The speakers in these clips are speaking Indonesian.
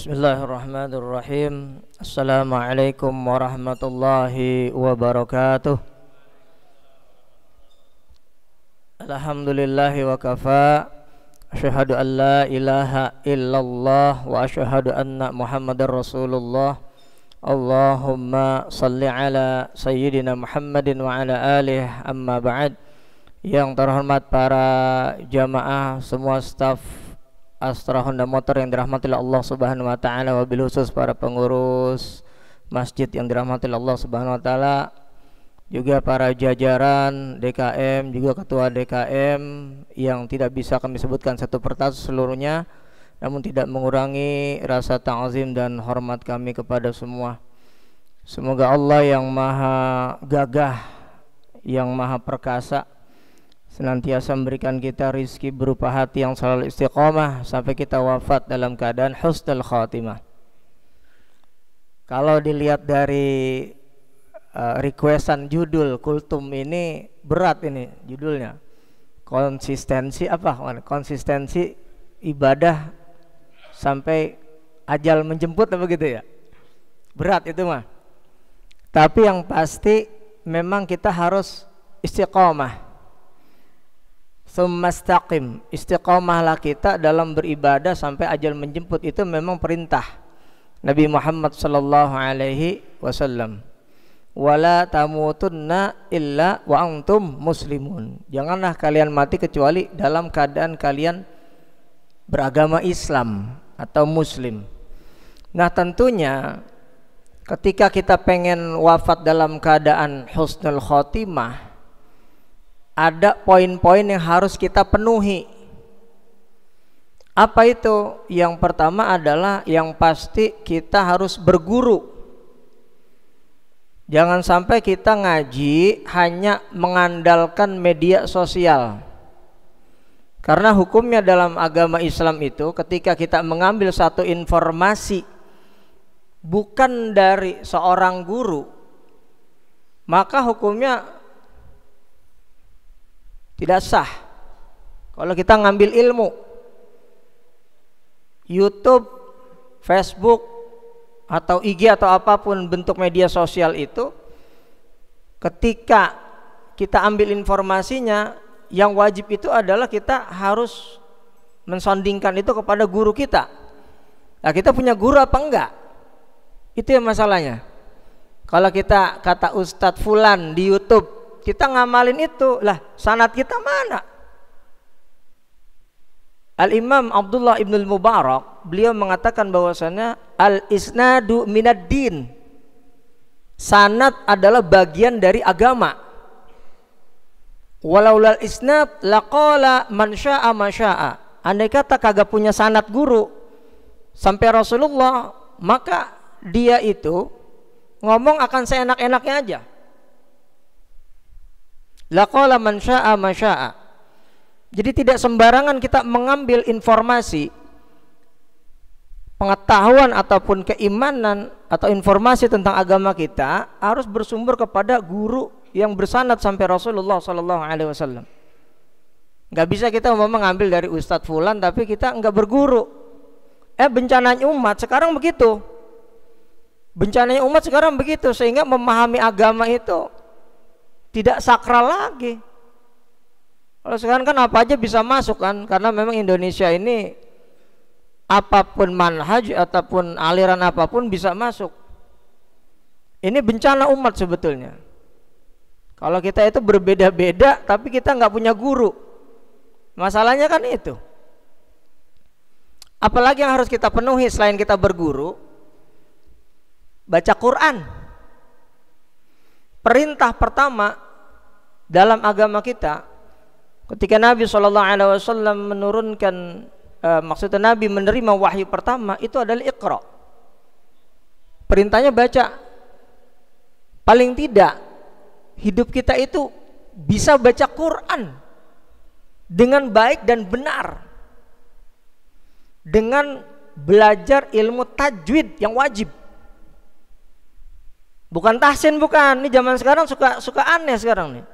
Bismillahirrahmanirrahim. Assalamualaikum warahmatullahi wabarakatuh. Alhamdulillahi wa kafa. Asyhadu an la ilaha illallah wa asyhadu anna Muhammadar Rasulullah. Allahumma salli ala sayyidina Muhammadin wa ala alihi, amma ba'd. Yang terhormat para jamaah, semua staf Astra Honda Motor yang dirahmati Allah Subhanahu wa taala, wabil khusus para pengurus masjid yang dirahmati Allah Subhanahu wa taala, juga para jajaran DKM, juga ketua DKM yang tidak bisa kami sebutkan satu persatu seluruhnya, namun tidak mengurangi rasa ta'zim dan hormat kami kepada semua. Semoga Allah yang maha gagah, yang maha perkasa, senantiasa memberikan kita rizki berupa hati yang selalu istiqomah sampai kita wafat dalam keadaan husnul khatimah. Kalau dilihat dari requestan judul kultum ini, berat ini judulnya. Konsistensi apa? Konsistensi ibadah sampai ajal menjemput apa gitu ya. Berat itu mah. Tapi yang pasti memang kita harus istiqomah. Sumastaqim, istiqomahlah kita dalam beribadah sampai ajal menjemput. Itu memang perintah Nabi Muhammad sallallahu alaihi wasallam. Wala tamutunna illa wa antum muslimun. Janganlah kalian mati kecuali dalam keadaan kalian beragama Islam atau muslim. Nah, tentunya ketika kita pengen wafat dalam keadaan husnul khotimah, ada poin-poin yang harus kita penuhi. Apa itu? Yang pertama adalah yang pasti kita harus berguru. Jangan sampai kita ngaji hanya mengandalkan media sosial. Karena hukumnya dalam agama Islam itu, ketika kita mengambil satu informasi bukan dari seorang guru, maka hukumnya tidak sah. Kalau kita ngambil ilmu, YouTube, Facebook, atau IG atau apapun bentuk media sosial itu, ketika kita ambil informasinya, yang wajib itu adalah kita harus mensondingkan itu kepada guru kita. Nah, kita punya guru apa enggak? Itu yang masalahnya. Kalau kita kata Ustadz Fulan di YouTube, kita ngamalin itu, lah sanad kita mana? Al-Imam Abdullah ibn al-Mubarak, beliau mengatakan bahwasanya al-isnadu minad din. Sanad adalah bagian dari agama. Walaulal isnad laqala man syaa ma syaa. Andai kata kagak punya sanad guru sampai Rasulullah, maka dia itu ngomong akan seenak-enaknya aja. Laqala man syaa ma syaa. Jadi tidak sembarangan kita mengambil informasi, pengetahuan ataupun keimanan atau informasi tentang agama kita harus bersumber kepada guru yang bersanad sampai Rasulullah sallallahu alaihi wasallam. Enggak bisa kita mengambil dari Ustadz Fulan tapi kita enggak berguru. Bencananya umat sekarang begitu. Bencananya umat sekarang begitu, sehingga memahami agama itu tidak sakral lagi. Kalau sekarang kan apa aja bisa masuk kan, karena memang Indonesia ini apapun manhaj ataupun aliran apapun bisa masuk. Ini bencana umat sebetulnya. Kalau kita itu berbeda-beda tapi kita nggak punya guru, masalahnya kan itu. Apalagi yang harus kita penuhi selain kita berguru? Baca Quran. Perintah pertama dalam agama kita, ketika Nabi SAW menurunkan, maksudnya Nabi menerima wahyu pertama, itu adalah Iqra. Perintahnya baca. Paling tidak hidup kita itu bisa baca Quran dengan baik dan benar, dengan belajar ilmu tajwid yang wajib. Bukan tahsin, bukan. Ini zaman sekarang suka aneh sekarang nih.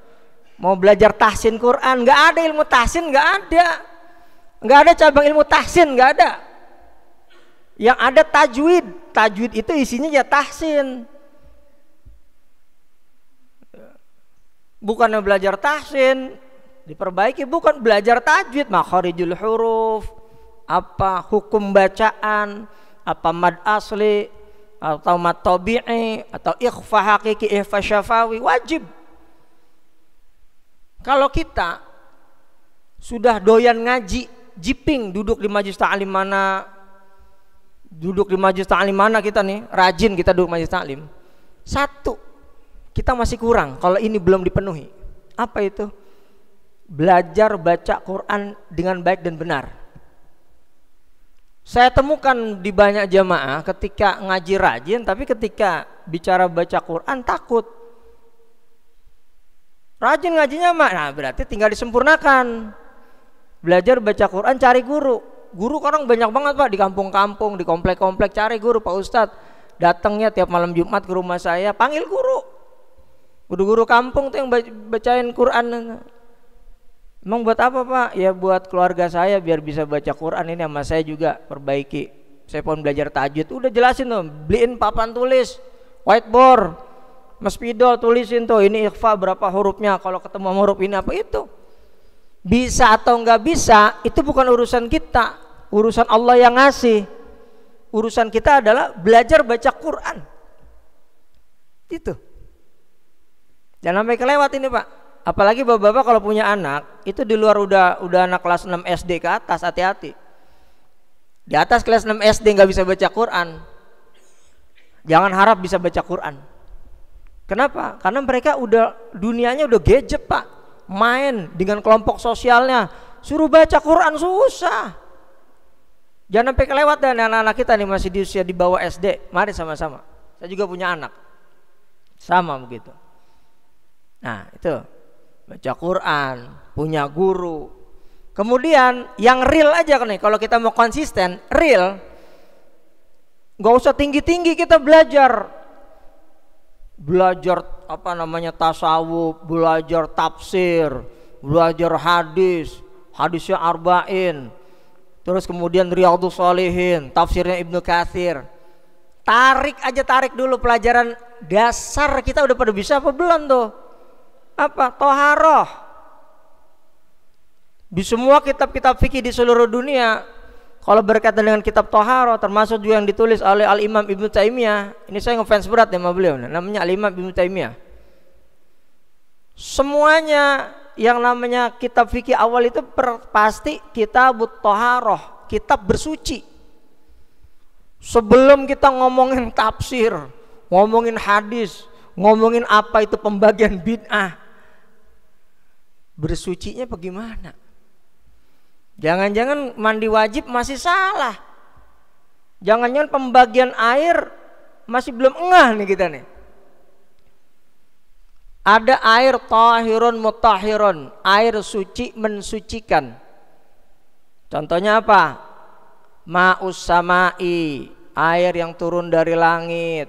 Mau belajar tahsin Quran, nggak ada ilmu tahsin, nggak ada cabang ilmu tahsin, nggak ada. Yang ada tajwid. Tajwid itu isinya ya tahsin. Bukannya belajar tahsin, diperbaiki, bukan belajar tajwid, makharijul huruf, apa hukum bacaan, apa mad asli atau mad tabi'i atau ikhfa hakiki, ikhfa syafawi, wajib. Kalau kita sudah doyan ngaji, jiping duduk di majelis ta'lim mana, kita nih, rajin kita duduk majelis ta'lim. Satu, kita masih kurang kalau ini belum dipenuhi. Apa itu? Belajar baca Quran dengan baik dan benar. Saya temukan di banyak jamaah ketika ngaji rajin, tapi ketika bicara baca Quran takut. Rajin ngajinya mah, nah berarti tinggal disempurnakan. Belajar baca Quran, cari guru. Guru orang banyak banget Pak, di kampung-kampung, di komplek-komplek, cari guru. Pak Ustadz datangnya tiap malam Jumat ke rumah saya, panggil guru. Guru-guru kampung tuh yang bacain Quran. Emang buat apa Pak? Ya buat keluarga saya biar bisa baca Quran, ini sama saya juga perbaiki. Saya pun belajar tajwid. Udah jelasin tuh, beliin papan tulis, whiteboard, Mas Pidol tulisin tuh, ini ikhfa berapa hurufnya, kalau ketemu huruf ini apa itu. Bisa atau enggak bisa itu bukan urusan kita, urusan Allah yang ngasih. Urusan kita adalah belajar baca Quran. Itu. Jangan sampai kelewat ini Pak. Apalagi bapak-bapak kalau punya anak, itu di luar udah anak kelas 6 SD ke atas, hati-hati. Di atas kelas 6 SD nggak bisa baca Quran, jangan harap bisa baca Quran. Kenapa? Karena mereka udah dunianya udah gadget Pak, main dengan kelompok sosialnya, suruh baca Quran susah. Jangan sampai kelewat dan anak-anak kita nih masih di usia di bawah SD. Mari sama-sama. Saya juga punya anak, sama begitu. Nah itu baca Quran, punya guru. Kemudian yang real aja kan nih, kalau kita mau konsisten, real, nggak usah tinggi-tinggi kita belajar apa namanya tasawuf, belajar tafsir, belajar hadisnya arba'in, terus kemudian Riyadhus Shalihin, tafsirnya Ibnu Katsir. Tarik dulu pelajaran dasar kita udah pada bisa apa belum tuh? Apa? Toharoh. Di semua kitab-kitab fikih di seluruh dunia, kalau berkaitan dengan kitab toharoh, termasuk juga yang ditulis oleh Al-Imam Ibnu Taimiyah, ini saya ngefans berat ya sama beliau, namanya Al-Imam Ibnu Taimiyah. Semuanya yang namanya kitab fikih awal itu pasti kitab toharoh, kitab bersuci. Sebelum kita ngomongin tafsir, ngomongin hadis, ngomongin apa itu pembagian bid'ah, bersucinya bagaimana? Jangan-jangan mandi wajib masih salah, jangan-jangan pembagian air masih belum engah nih kita nih. Ada air tahirun mutahhirun, air suci mensucikan. Contohnya apa? Ma'us samai, air yang turun dari langit.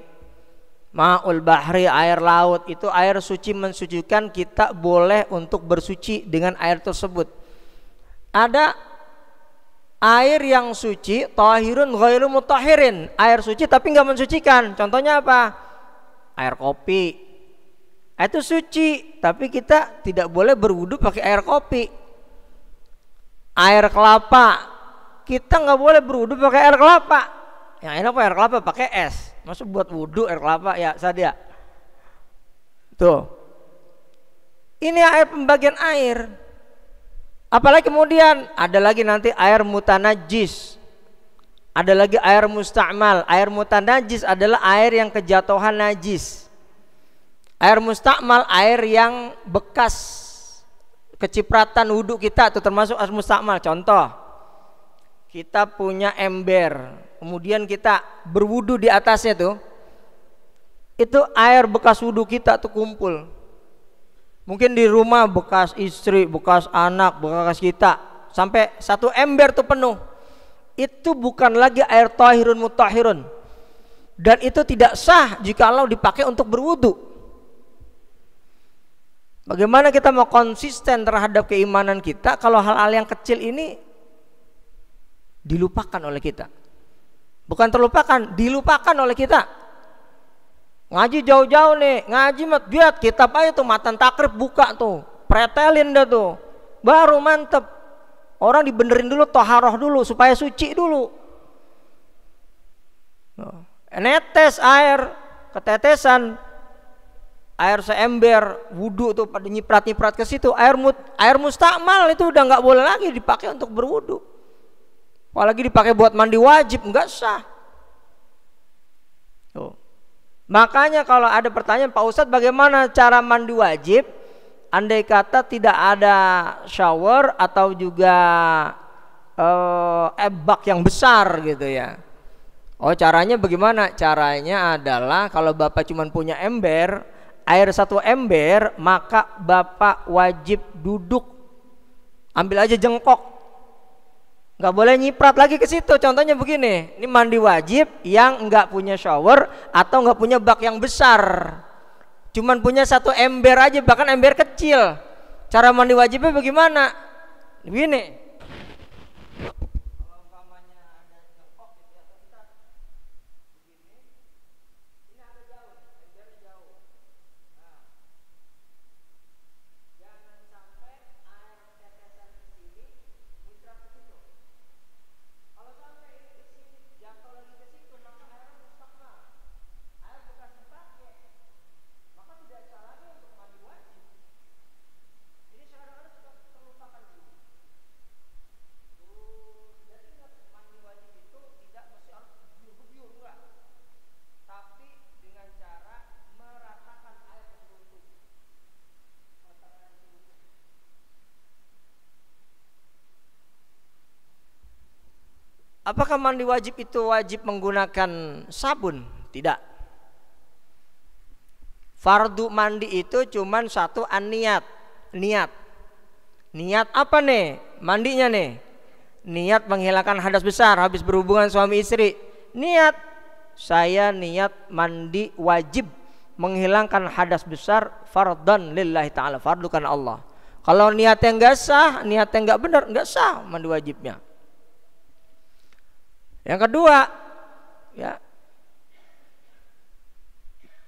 Ma'ul bahri, air laut, itu air suci mensucikan, kita boleh untuk bersuci dengan air tersebut. Ada air yang suci, tahirun ghairu mutahhirin, air suci tapi nggak mensucikan. Contohnya apa? Air kopi. Itu suci, tapi kita tidak boleh berwudu pakai air kopi. Air kelapa, kita nggak boleh berwudu pakai air kelapa. Yang enak apa? Air kelapa pakai es. Masuk buat wudhu air kelapa ya sadia. Tuh. Ini air pembagian air. Apalagi kemudian ada lagi nanti air mutanajis. Ada lagi air musta'mal. Air mutanajis adalah air yang kejatuhan najis. Air musta'mal air yang bekas kecipratan wudhu kita, itu termasuk air musta'mal. Contoh, kita punya ember, kemudian kita berwudu di atasnya tuh, itu air bekas wudu kita tuh kumpul. Mungkin di rumah bekas istri, bekas anak, bekas kita, sampai satu ember tuh penuh. Itu bukan lagi air tahirun mutahhirun, dan itu tidak sah jikalau dipakai untuk berwudu. Bagaimana kita mau konsisten terhadap keimanan kita kalau hal-hal yang kecil ini dilupakan oleh kita? Bukan terlupakan, dilupakan oleh kita. Ngaji jauh-jauh nih, ngaji lihat kitab aja tuh, matan takrib buka tuh, pretelin dah tuh, baru mantep. Orang dibenerin dulu, toharoh dulu supaya suci dulu. Netes air, ketetesan, air seember, wudhu tuh pada nyiprat-nyiprat ke situ, air mustakmal itu udah nggak boleh lagi dipakai untuk berwudhu. Apalagi dipakai buat mandi wajib, nggak sah. Tuh. Makanya kalau ada pertanyaan, Pak Ustadz bagaimana cara mandi wajib? Andai kata tidak ada shower atau juga bak yang besar gitu ya. Oh, caranya bagaimana? Caranya adalah kalau Bapak cuma punya ember, air 1 ember, maka Bapak wajib duduk. Ambil aja jengkok. Nggak boleh nyiprat lagi ke situ. Contohnya begini, ini mandi wajib yang nggak punya shower atau nggak punya bak yang besar, cuman punya 1 ember aja, bahkan ember kecil. Cara mandi wajibnya bagaimana? Begini. Apakah mandi wajib itu wajib menggunakan sabun? Tidak. Fardu mandi itu cuman 1 an-niat. Niat apa nih? Mandinya nih. Niat menghilangkan hadas besar habis berhubungan suami istri. Niat, saya niat mandi wajib menghilangkan hadas besar fardhan lillahi ta'ala, fardu karena Allah. Kalau niatnya enggak sah, niatnya enggak benar, enggak sah mandi wajibnya. Yang kedua, ya,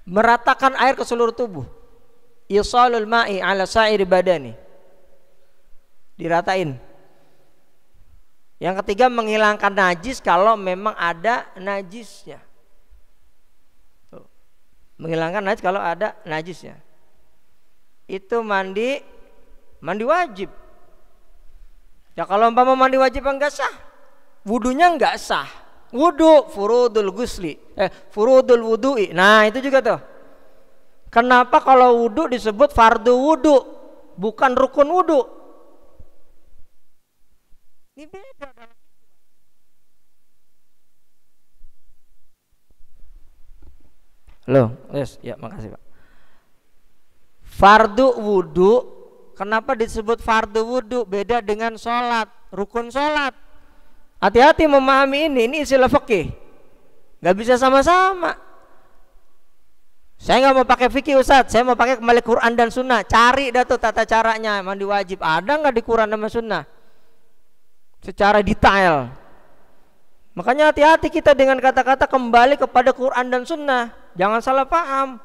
meratakan air ke seluruh tubuh. Isalul ma'i ala sa'iri badani. Diratain. Yang ketiga, menghilangkan najis kalau memang ada najisnya. Tuh. Menghilangkan najis kalau ada najisnya. Itu mandi wajib. Ya kalau umpama mandi wajib enggak sah, wudunya enggak sah. Wudu furudul gusli, furudul wudu'i. Nah itu juga tuh. Kenapa kalau wudu disebut fardu wudu, bukan rukun wudu? Ini beda. Loh, yes, ya makasih Pak. Fardu wudu, kenapa disebut fardu wudu? Beda dengan sholat, rukun sholat. Hati-hati memahami ini istilah fikih, nggak bisa sama-sama. Saya nggak mau pakai fikih Ustadz, saya mau pakai kembali Quran dan Sunnah. Cari dah tuh tata caranya mandi wajib, ada nggak di Quran dan Sunnah secara detail. Makanya hati-hati kita dengan kata-kata kembali kepada Quran dan Sunnah. Jangan salah paham,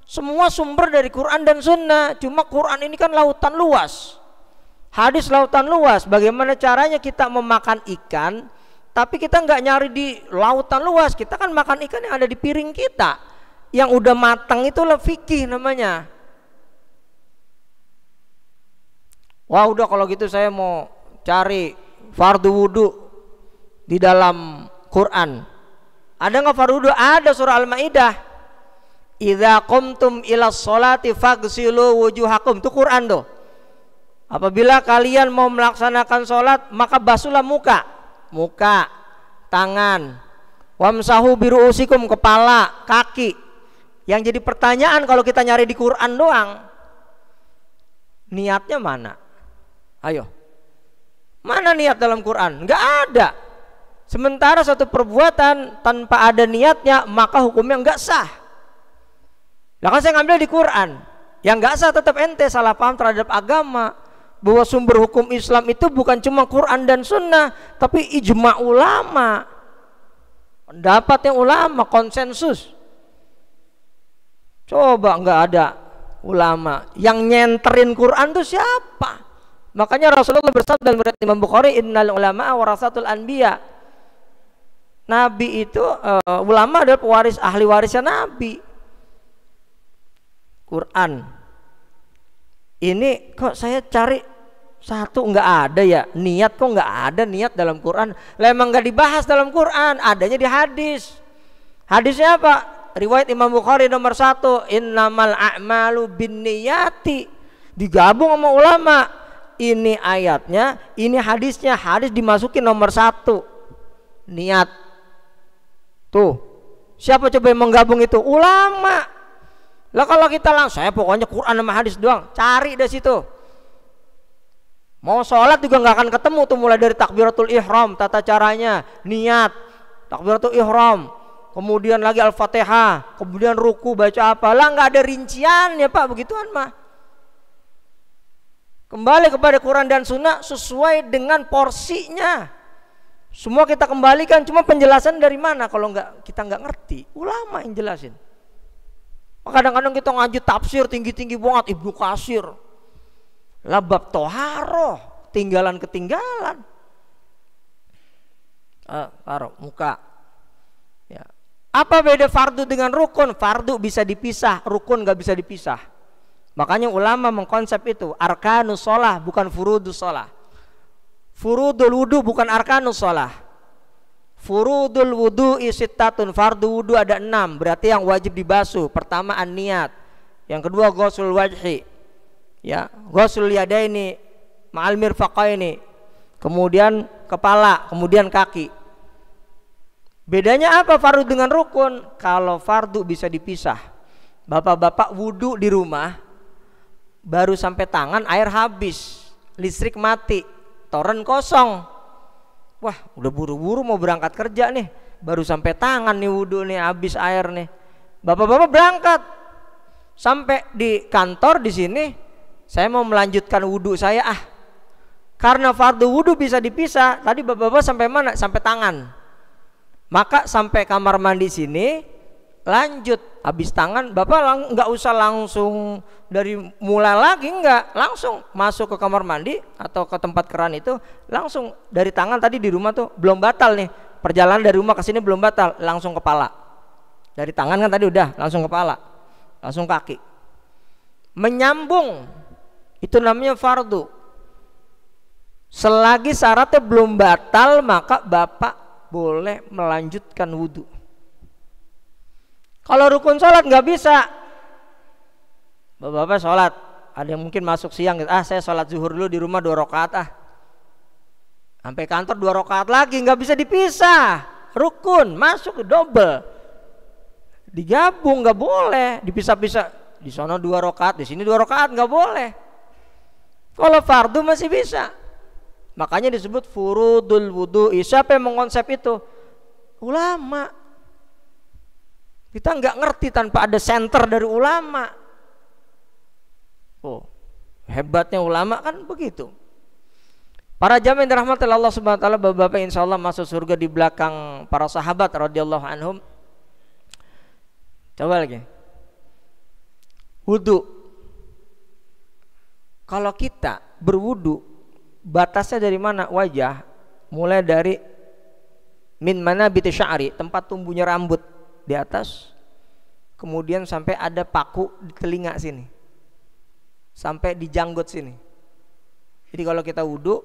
semua sumber dari Quran dan Sunnah. Cuma Quran ini kan lautan luas, hadis lautan luas. Bagaimana caranya kita memakan ikan, tapi kita nggak nyari di lautan luas. Kita kan makan ikan yang ada di piring kita, yang udah matang, itulah fikih namanya. Wah udah kalau gitu saya mau cari fardu wudu di dalam Quran. Ada nggak fardu wudu? Ada, surah Al-Maidah. Idza qumtum ilas sholati faghsilu wujuhakum. Itu Quran tuh. Apabila kalian mau melaksanakan sholat, maka basuhlah muka, tangan, wamsahu biruusikum, kepala, kaki. Yang jadi pertanyaan kalau kita nyari di Quran doang, niatnya mana? Ayo, mana niat dalam Quran? Nggak ada. Sementara satu perbuatan tanpa ada niatnya, maka hukumnya nggak sah. Lah kan saya ngambil di Quran, yang nggak sah tetap ente salah paham terhadap agama. Bahwa sumber hukum Islam itu bukan cuma Quran dan Sunnah, tapi ijma ulama. Pendapatnya ulama konsensus. Coba nggak ada ulama yang nyenterin Quran tuh siapa? Makanya Rasulullah bersabda dalam riwayat Imam Bukhari, innal ulama warasatul anbiya. Nabi itu ulama adalah pewaris, ahli warisnya Nabi. Quran. Ini kok saya cari satu nggak ada ya, niat kok nggak ada niat dalam Quran. Lah emang nggak dibahas dalam Quran, adanya di hadis. Hadisnya apa? Riwayat Imam Bukhari nomor 1, innamal a'malu binniyati. Digabung sama ulama. Ini ayatnya, ini hadisnya. Hadis dimasukin nomor 1, niat. Tuh, siapa coba yang menggabung itu? Ulama. Lah kalau kita langsung, saya pokoknya Quran sama hadis doang, cari dari situ. Mau sholat juga nggak akan ketemu tuh, mulai dari takbiratul ihram, tata caranya, niat, takbiratul ihram, kemudian lagi al-fatihah, kemudian ruku baca apa, lah nggak ada rinciannya Pak, begituan mah. Kembali kepada Quran dan Sunnah sesuai dengan porsinya. Semua kita kembalikan, cuma penjelasan dari mana kalau kita nggak ngerti, ulama yang jelasin. Kadang-kadang kita ngaji tafsir tinggi-tinggi banget, Ibnu Katsir. Lah bab toharoh ketinggalan. Taruh muka. Ya. Apa beda fardu dengan rukun? Fardu bisa dipisah, rukun nggak bisa dipisah. Makanya ulama mengkonsep itu arkanus sholah bukan furudus sholah. Furudul wudu bukan arkanus sholah. Furudul wudu sittatun, fardu wudu ada 6, berarti yang wajib dibasuh. Pertama an-niat, yang kedua ghuslul wajhi, ya, ghuslul yadaini ma'al mirfaqaini, kemudian kepala, kemudian kaki. Bedanya apa fardu dengan rukun? Kalau fardu bisa dipisah. Bapak-bapak wudu di rumah, baru sampai tangan air habis, listrik mati, toren kosong. Wah, udah buru-buru mau berangkat kerja nih, baru sampai tangan nih wudu nih, habis air nih. Bapak-bapak berangkat, sampai di kantor di sini, saya mau melanjutkan wudu saya karena fardu wudu bisa dipisah. Tadi bapak-bapak sampai mana? Sampai tangan. Maka sampai kamar mandi sini, lanjut. Habis tangan, bapak nggak usah langsung dari mulai lagi, nggak, langsung masuk ke kamar mandi atau ke tempat keran itu, langsung dari tangan. Tadi di rumah tuh belum batal nih, perjalanan dari rumah ke sini belum batal, langsung kepala. Dari tangan kan tadi udah, langsung kepala, langsung kaki, menyambung. Itu namanya fardu. Selagi syaratnya belum batal, maka bapak boleh melanjutkan wudhu. Kalau rukun sholat nggak bisa. Bapak-bapak sholat, ada yang mungkin masuk siang gitu, saya sholat zuhur dulu di rumah 2 rakaat sampai kantor 2 rakaat lagi, nggak bisa dipisah. Rukun masuk double, digabung nggak boleh, dipisah-pisah. Di sana 2 rakaat, di sini 2 rakaat, nggak boleh. Kalau fardu masih bisa. Makanya disebut furudul wudu. Siapa yang mengkonsep itu? Ulama. Kita nggak ngerti tanpa ada center dari ulama. Oh, hebatnya ulama kan begitu. Para jamaah yang dirahmati Allah Subhanahu wa taala, bapak-bapak insyaallah masuk surga di belakang para sahabat radhiyallahu anhum. Coba lagi. Wudu. Kalau kita berwudu, batasnya dari mana? Wajah, mulai dari min manabiti sya'ri, tempat tumbuhnya rambut di atas, kemudian sampai ada paku di telinga sini, sampai di janggut sini. Jadi kalau kita wudhu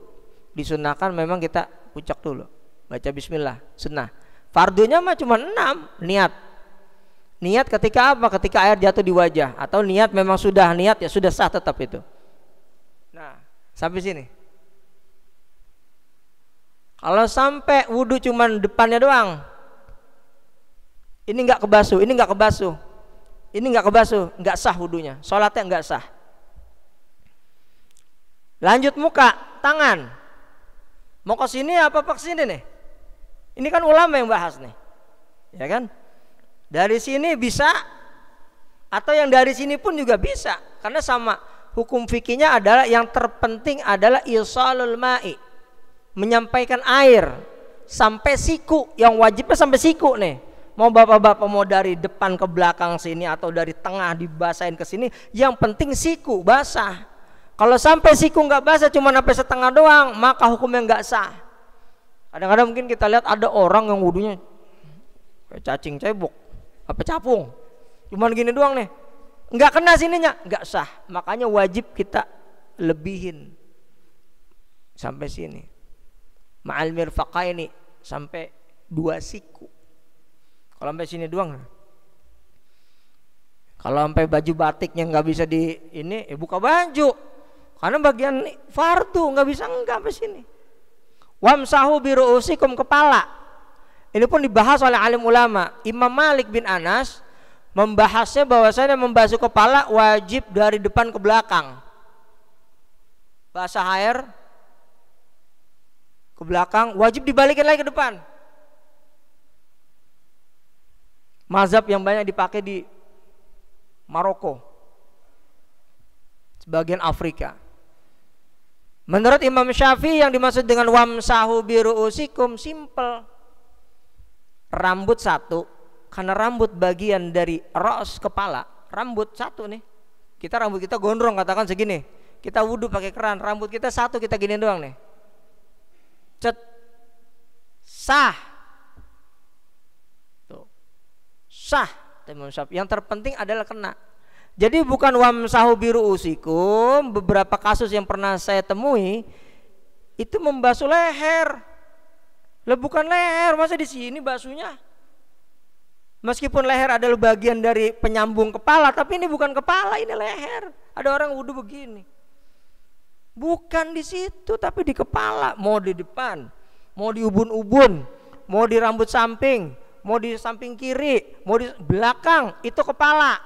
disunahkan memang kita ucap dulu, baca bismillah, sunnah. Fardunya mah cuma 6, niat ketika apa? Ketika air jatuh di wajah, atau niat memang sudah niat ya sudah sah tetap itu. Nah, sampai sini. Kalau sampai wudhu cuma depannya doang, ini nggak kebasuh, ini nggak kebasuh, ini nggak kebasuh, nggak sah wudunya, sholatnya nggak sah. Lanjut muka, tangan, mau ke sini apa ke sini nih? Ini kan ulama yang bahas nih, ya kan? Dari sini bisa, atau yang dari sini pun juga bisa, karena sama. Hukum fikihnya adalah yang terpenting adalah isalul ma'i, menyampaikan air. sampai siku, yang wajibnya sampai siku nih. Mau bapak-bapak mau dari depan ke belakang sini atau dari tengah dibasahin ke sini, yang penting siku basah. Kalau sampai siku nggak basah, cuma sampai setengah doang, maka hukumnya nggak sah. Kadang-kadang mungkin kita lihat ada orang yang wudunya kayak cacing cebok, apa capung, cuman gini doang nih, nggak kena sininya, nggak sah. Makanya wajib kita lebihin sampai sini, ma'al mirfaqaini, sampai 2 siku. Kalau sampai sini doang, kalau sampai baju batiknya nggak bisa di ini, buka baju, karena bagian fardu nggak bisa, nggak sampai sini. Wamsahu biru'usikum, kepala. Ini pun dibahas oleh alim ulama. Imam Malik bin Anas membahasnya bahwasanya membasuh kepala wajib dari depan ke belakang. Basah air ke belakang, wajib dibalikin lagi ke depan. Mazhab yang banyak dipakai di Maroko, sebagian Afrika. Menurut Imam Syafi'i yang dimaksud dengan wamsahu biru'usikum simple. Rambut satu, karena rambut bagian dari ros, kepala, rambut satu nih. Rambut kita gondrong, katakan segini. Kita wudhu pakai keran, rambut kita satu, kita gini doang nih. Cet, sah. Tuh. Sah. Yang terpenting adalah kena. Jadi bukan wamsahu biru'usikum. Beberapa kasus yang pernah saya temui itu membasuh leher. Lah bukan leher, masa di sini basuhnya? Meskipun leher adalah bagian dari penyambung kepala, tapi ini bukan kepala, ini leher. Ada orang wudhu begini. Bukan di situ, tapi di kepala. Mau di depan, mau di ubun-ubun, mau di rambut samping, mau di samping kiri, mau di belakang, itu kepala.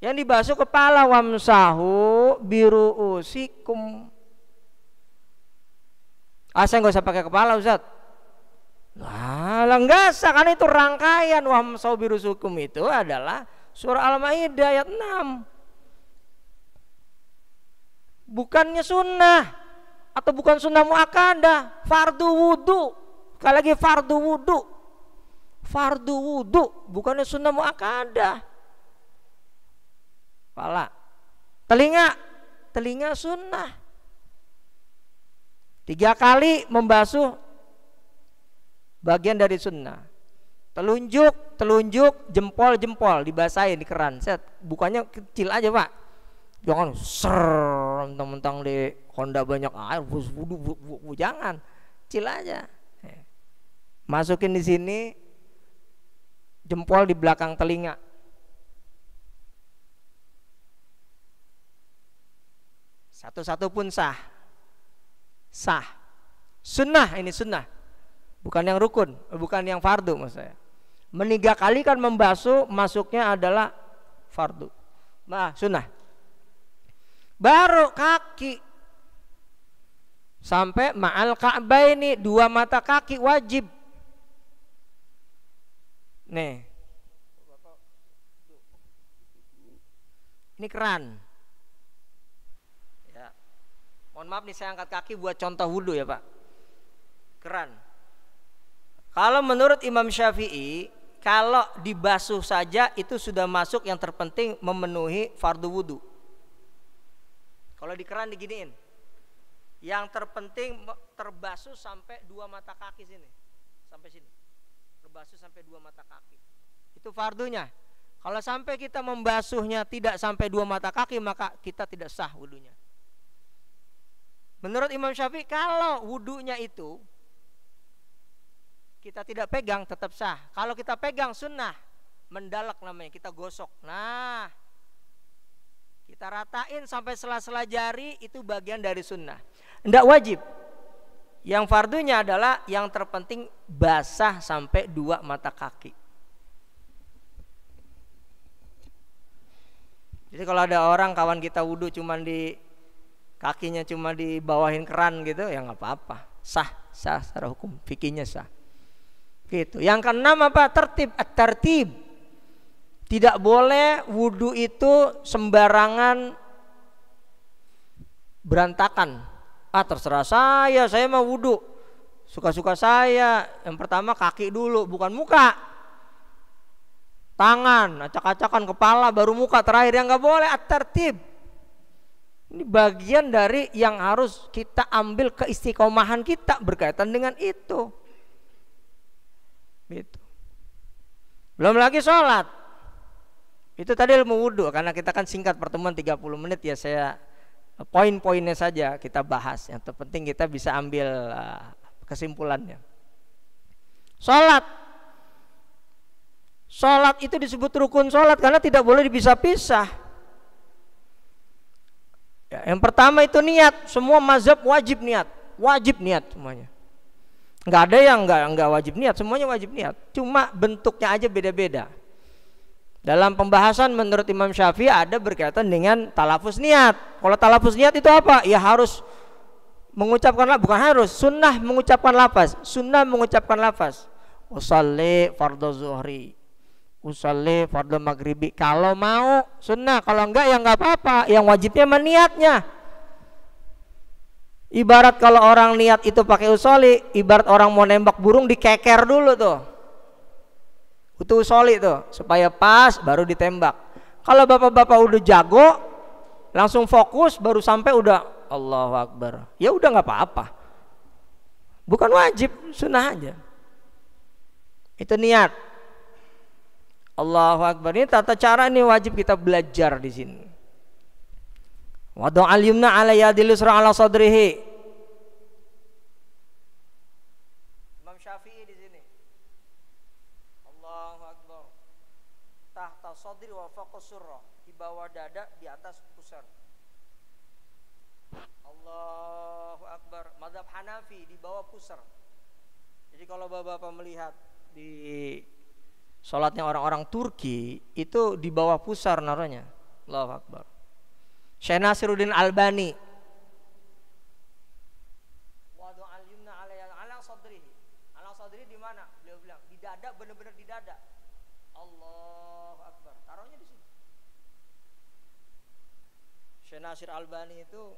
Yang dibasuh kepala, wamsahu biru'usikum. Saya nggak usah pakai kepala, Ustaz. Lah nggak sah, karena itu rangkaian wamsahu biru'usikum itu adalah surah Al-Maidah ayat 6. Bukannya sunnah atau bukan sunnah muakkadah, fardu wudu. Sekali lagi fardu wudu. Fardu wudu, bukannya sunnah muakkadah. Kepala. Telinga sunnah. 3 kali membasuh bagian dari sunnah. Telunjuk, jempol dibasahin di keran. Set, bukannya kecil aja, Pak. Jangan mentang-mentang di Honda banyak air, wudu, jangan. Kecil aja. Masukin di sini, jempol di belakang telinga. Satu-satu pun sah. Sah. Sunnah, ini sunnah. Bukan yang rukun, bukan yang fardu maksud saya. 3 kali kan membasuh, masuknya adalah fardu. Nah, sunnah. Baru kaki. Sampai ma'al ka'baini, 2 mata kaki wajib. Nih. Ini keran. Mohon maaf nih, saya angkat kaki buat contoh wudhu ya Pak. Keran. Kalau menurut Imam Syafi'i, kalau dibasuh saja itu sudah masuk yang terpenting memenuhi fardu wudhu. Kalau di keran diginiin, yang terpenting terbasuh sampai 2 mata kaki sini, sampai sini. Terbasuh sampai 2 mata kaki. Itu fardunya. Kalau sampai kita membasuhnya tidak sampai 2 mata kaki, maka kita tidak sah wudhunya. Menurut Imam Syafi'i, kalau wudhunya itu kita tidak pegang tetap sah. Kalau kita pegang sunnah, mendalak namanya, kita gosok. Nah, kita ratain sampai sela-sela jari, itu bagian dari sunnah. Tidak wajib. Yang fardunya adalah yang terpenting basah sampai 2 mata kaki. Jadi kalau ada orang kawan kita wudhu cuman di kakinya cuma di bawahin keran gitu, ya nggak apa-apa, sah secara hukum fikihnya sah. Gitu. Yang keenam apa? Tertib. Tidak boleh wudhu itu sembarangan berantakan. Terserah saya mau wudhu suka-suka saya. Yang pertama kaki dulu, bukan muka. Tangan, acak-acakan kepala, baru muka terakhir. Yang nggak boleh at-tertib. Ini bagian dari yang harus kita ambil keistiqomahan kita berkaitan dengan itu. Gitu. Belum lagi sholat. Itu tadi ilmu wudhu, karena kita kan singkat pertemuan 30 menit ya, saya poin-poinnya saja kita bahas. Yang terpenting kita bisa ambil kesimpulannya. Sholat itu disebut rukun sholat karena tidak boleh dipisah-pisah. Ya, yang pertama itu niat. Semua mazhab wajib niat semuanya. Nggak ada yang nggak wajib niat, semuanya wajib niat. Cuma bentuknya aja beda-beda. Dalam pembahasan menurut Imam Syafi'i ada berkaitan dengan talafuz niat. Kalau talafuz niat itu apa? Ya harus mengucapkan, bukan harus, sunnah mengucapkan lafaz. Sunnah mengucapkan lafaz. Usolli fardhu zuhri, usolli fardhu maghribi. Kalau mau sunnah, kalau enggak ya enggak apa-apa. Yang wajibnya niatnya. Ibarat kalau orang niat itu pakai usolli, ibarat orang mau nembak burung dikeker dulu tuh. Itu usolli tuh, supaya pas baru ditembak. Kalau bapak-bapak udah jago, langsung fokus baru sampai udah Allahu Akbar. Ya udah nggak apa-apa. Bukan wajib, sunnah aja. Itu niat. Allahu Akbar. Ini tata cara nih wajib kita belajar di sini. Wada'al yumna 'ala yadil yusra 'ala sadrihi. Imam Syafi'i di sini. Allahu Akbar. Tahta sadri wa fawqa surra. Di bawah dada, di atas pusar. Allahu Akbar. Mazhab Hanafi di bawah pusar. Jadi kalau bapak-bapak melihat di sholatnya orang-orang Turki itu di bawah pusar naruhnya. Allahu Akbar. Syekh Nasiruddin Albani wada'al yumna 'ala sadrihi. 'Ala sadrihi di mana? Beliau bilang di dada, benar-benar di dada. Allahu Akbar. Taruhnya di sini. Syekh Nasir Albani itu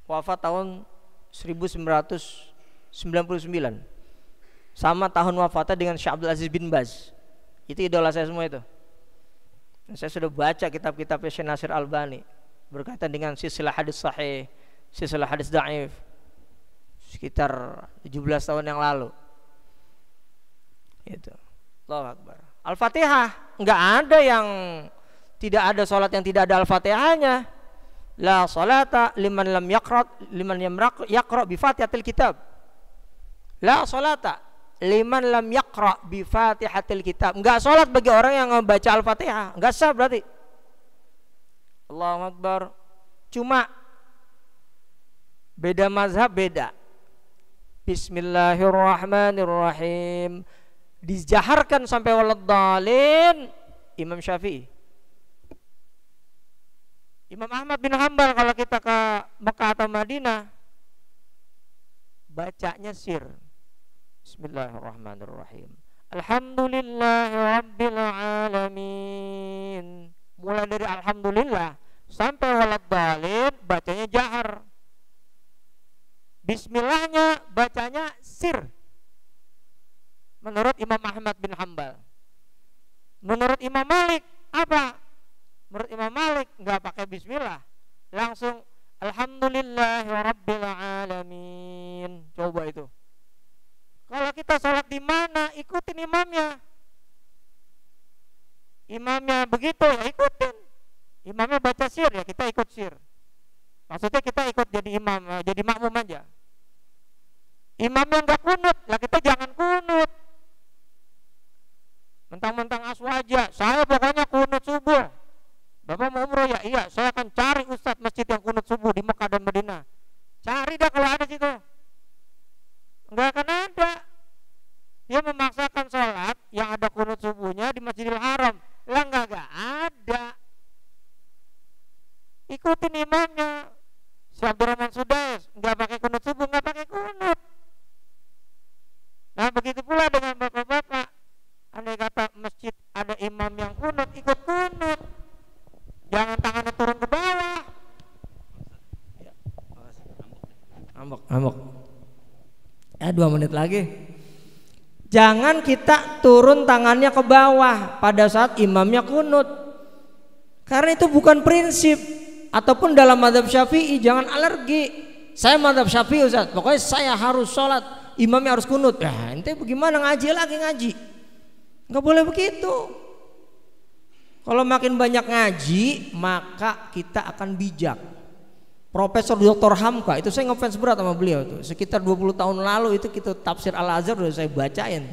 wafat tahun 1999. Sama tahun wafatnya dengan Syekh Abdul Aziz bin Baz. Itu idola saya semua itu. Saya sudah baca kitab-kitabnya Syekh Nasir Albani berkaitan dengan silsilah hadis sahih, silsilah hadis dhaif, sekitar 17 tahun yang lalu. Itu. Allahu Akbar. Al-Fatihah, enggak ada yang tidak ada salat yang tidak ada Al-Fatihahnya. La salata liman lam yaqra bi Fatihatil kitab. La salata liman lam yaqra bi Fatihatil kitab. Enggak salat bagi orang yang membaca Al-Fatihah, enggak sah berarti. Allahu Akbar. Cuma beda mazhab, beda. Bismillahirrahmanirrahim dijaharkan sampai waladhdallin Imam Syafi'i. Imam Ahmad bin Hanbal kalau kita ke Mekah atau Madinah bacanya sir. Bismillahirrahmanirrahim. Alhamdulillahirabbil alamin. Mulai dari alhamdulillah sampai waladhdallin bacanya jahar. Bismillahnya bacanya sir. Menurut Imam Ahmad bin Hanbal. Menurut Imam Malik apa? Menurut Imam Malik enggak pakai bismillah, langsung alhamdulillahirabbil alamin. Coba itu. Kalau kita sholat di mana, ikutin imamnya. Imamnya begitu ya ikutin. Imamnya baca sir ya kita ikut sir. Maksudnya kita ikut jadi imam, jadi makmum aja. Imamnya enggak kunut, lah kita jangan kunut. Mentang-mentang aswaja, saya pokoknya kunut subuh. Bapak mau umroh ya? Iya, saya akan cari ustadz masjid yang kunut subuh di Mekah dan Madinah. Cari dah kalau ada situ. Enggak akan ada. Dia memaksakan sholat yang ada kunut subuhnya di Masjidil Haram. Lah enggak ada. Ikutin imamnya. Syekh Abdurrahman Sudais enggak pakai kunut subuh, enggak pakai kunut. Nah begitu pula dengan bapak-bapak. Andai kata masjid ada imam yang kunut, ikut kunut. Jangan tangannya turun ke bawah. Ngambek. Ada 2 menit lagi. Jangan kita turun tangannya ke bawah pada saat imamnya kunut, karena itu bukan prinsip. Ataupun dalam mazhab Syafi'i jangan alergi. Saya mazhab Syafi'i Ustaz, pokoknya saya harus sholat imamnya harus kunut. Ya ente bagaimana ngaji lagi ngaji? Nggak boleh begitu. Kalau makin banyak ngaji maka kita akan bijak. Profesor Dr. Hamka itu saya ngefans berat sama beliau tuh. Sekitar 20 tahun lalu itu kita tafsir Al-Azhar udah saya bacain.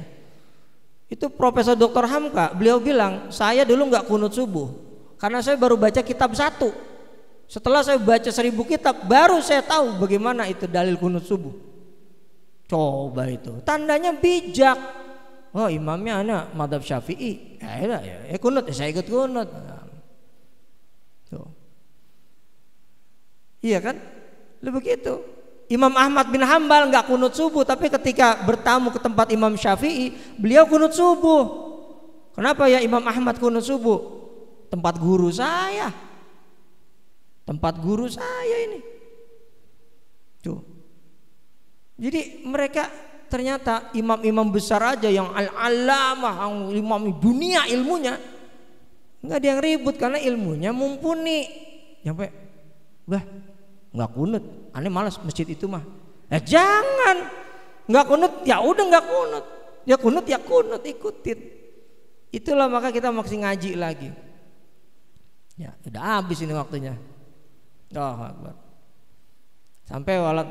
Itu Profesor Dr. Hamka, beliau bilang, saya dulu nggak kunut subuh karena saya baru baca kitab 1. Setelah saya baca 1000 kitab baru saya tahu bagaimana itu dalil kunut subuh. Coba itu tandanya bijak. Oh imamnya anak madhab Syafi'i, ya kunut, ya saya ikut kunut. Tuh. Iya kan? Lebih begitu. Imam Ahmad bin Hambal nggak kunut subuh, tapi ketika bertamu ke tempat Imam Syafi'i, beliau kunut subuh. Kenapa ya Imam Ahmad kunut subuh? Tempat guru saya. Tempat guru saya ini. Tuh. Jadi mereka ternyata imam-imam besar aja yang al-alamah, yang imam dunia ilmunya, nggak ada yang ribut karena ilmunya mumpuni. Sampai udah nggak kunut, aneh malas masjid itu mah. Jangan nggak kunut, ya udah nggak kunut, ya kunut ikutin. Itulah maka kita masih ngaji lagi. Ya udah habis ini waktunya. Oh Akbar. Sampai walat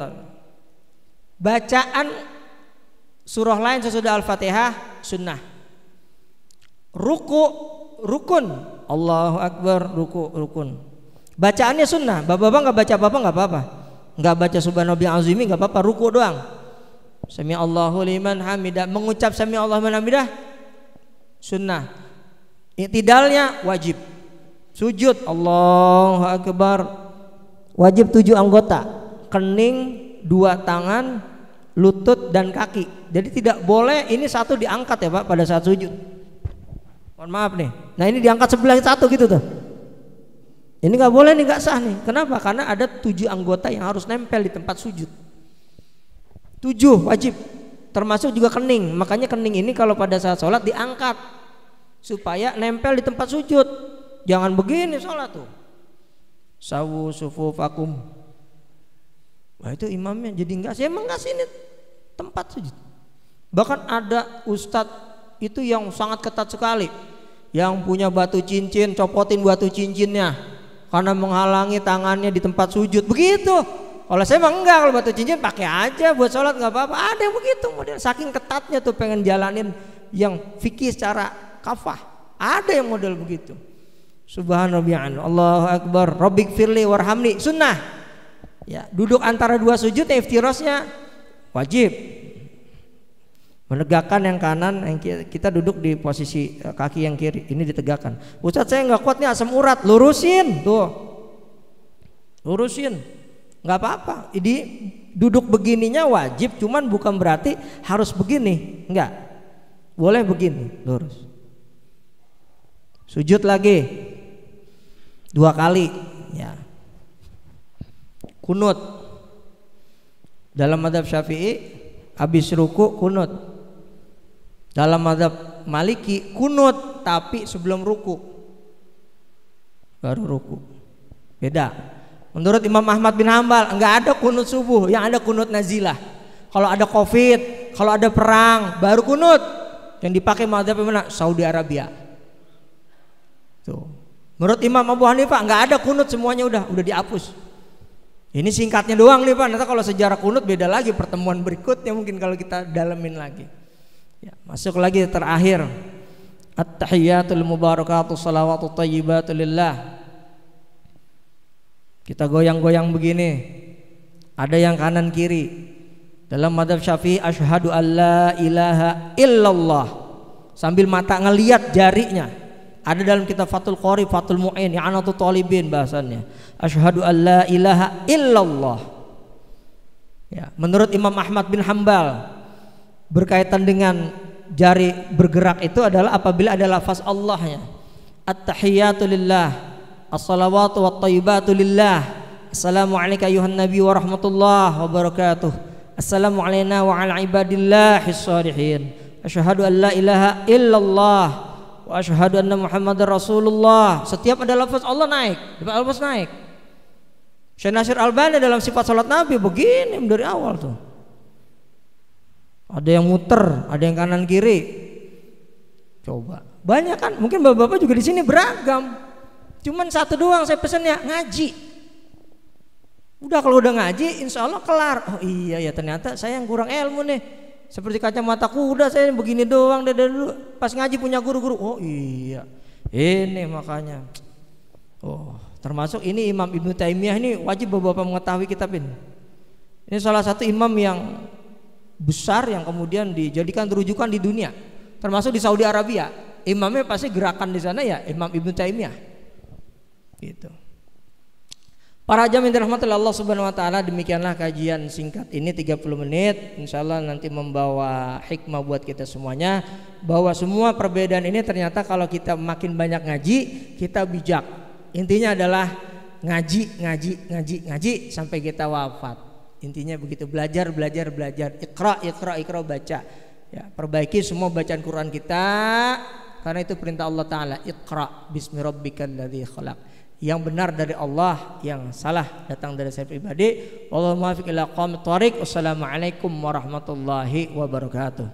bacaan surah lain sesudah Al-Fatihah sunnah. Ruku rukun. Allahu Akbar, ruku rukun. Bacaannya sunnah. Bapak-bapak nggak baca apa-apa nggak apa-apa. Nggak baca subhanallah azimi nggak apa-apa. Ruku doang. Sami Allahu liman hamidah. Mengucap sami Allahu liman hamidah sunnah. I'tidalnya wajib. Sujud Allahu Akbar wajib 7 anggota. Kening, 2 tangan, lutut dan kaki. Jadi tidak boleh ini satu diangkat ya Pak pada saat sujud. Mohon maaf nih. Nah ini diangkat sebelah satu gitu tuh. Ini nggak boleh nih, nggak sah nih. Kenapa? Karena ada 7 anggota yang harus nempel di tempat sujud. 7 wajib. Termasuk juga kening. Makanya kening ini kalau pada saat sholat diangkat supaya nempel di tempat sujud. Jangan begini sholat tuh. Sawu sufufakum. Wah itu imamnya jadi enggak. Saya emang ngasih ini tempat sujud. Bahkan ada ustadz itu yang sangat ketat sekali, yang punya batu cincin, copotin batu cincinnya karena menghalangi tangannya di tempat sujud. Begitu. Kalau saya emang enggak, kalau batu cincin pakai aja buat sholat nggak apa-apa. Ada yang begitu model, saking ketatnya tuh pengen jalanin yang fikih secara kafah. Ada yang model begitu. Subhanallah, Allahu Akbar, Rabbik firli warhamni, sunnah. Ya, duduk antara 2 sujud iftirasnya wajib. Menegakkan yang kanan, yang kita duduk di posisi kaki yang kiri, ini ditegakkan. Ustaz saya nggak kuat nih asam urat, lurusin tuh, lurusin, nggak apa-apa. Jadi duduk begininya wajib, cuman bukan berarti harus begini, nggak, boleh begini, lurus. Sujud lagi 2 kali, ya. Kunut dalam mazhab Syafi'i habis ruku kunut. Dalam mazhab Maliki kunut tapi sebelum ruku baru ruku. Beda. Menurut Imam Ahmad bin Hambal enggak ada kunut subuh, yang ada kunut nazilah. Kalau ada Covid, kalau ada perang baru kunut. Yang dipakai mazhab mana? Saudi Arabia. Tuh. Menurut Imam Abu Hanifah enggak ada kunut, semuanya udah dihapus. Ini singkatnya doang nih Pak. Nanti kalau sejarah kunut beda lagi pertemuan berikutnya mungkin kalau kita dalemin lagi. Ya, masuk lagi terakhir. At-tahiyyatul mubarakatuh salawatu thayyibatu lillah. Kita goyang-goyang begini. Ada yang kanan kiri. Dalam mazhab Syafi'i asyhadu alla ilaha illallah. Sambil mata ngelihat jarinya. Ada dalam kitab Fathul Qori, Fathul Mu'in, I'anatul Talibin bahasannya. Asyhadu alla ilaha illallah. Ya, menurut Imam Ahmad bin Hambal berkaitan dengan jari bergerak itu adalah apabila ada lafaz Allahnya. At-tahiyyatu lillah, as-salawatu wat-thayyibatu lillah. Assalamu alayka ayuhan nabi wa rahmatullah wa barakatuh. Assalamu alayna wa ala ibadillahis shalihin. Asyhadu an la ilaha illallah wa asyhadu anna Muhammadar Rasulullah. Setiap ada lafaz Allah naik, lafaz naik. Syekh Nasir Albani dalam sifat salat Nabi begini dari awal tuh. Ada yang muter, ada yang kanan kiri. Coba. Banyak kan? Mungkin bapak-bapak juga di sini beragam. Cuman satu doang saya pesen ya, ngaji. Udah kalau udah ngaji insya Allah kelar. Oh iya ya ternyata saya yang kurang ilmu nih. Seperti kacamata kuda saya begini doang dari dulu. Pas ngaji punya guru-guru. Oh iya. Ini makanya. Oh, termasuk ini Imam Ibnu Taimiyah ini wajib bapak-bapak mengetahui kitab ini. Ini salah satu imam yang besar yang kemudian dijadikan rujukan di dunia, termasuk di Saudi Arabia. Imamnya pasti gerakan di sana ya Imam Ibnu Taimiyah. Gitu. Para jamaah yang dirahmati Allah Subhanahu wa taala, demikianlah kajian singkat ini 30 menit. Insyaallah nanti membawa hikmah buat kita semuanya, bahwa semua perbedaan ini ternyata kalau kita makin banyak ngaji, kita bijak. Intinya adalah ngaji sampai kita wafat. Intinya begitu, belajar. Iqra baca. Ya, perbaiki semua bacaan Quran kita karena itu perintah Allah taala. Iqra bismi rabbikal ladzi khalaq. Yang benar dari Allah, yang salah datang dari saya pribadi. Wallahu muwaffiq ila aqwamit thoriq. Wassalamualaikum warahmatullahi wabarakatuh.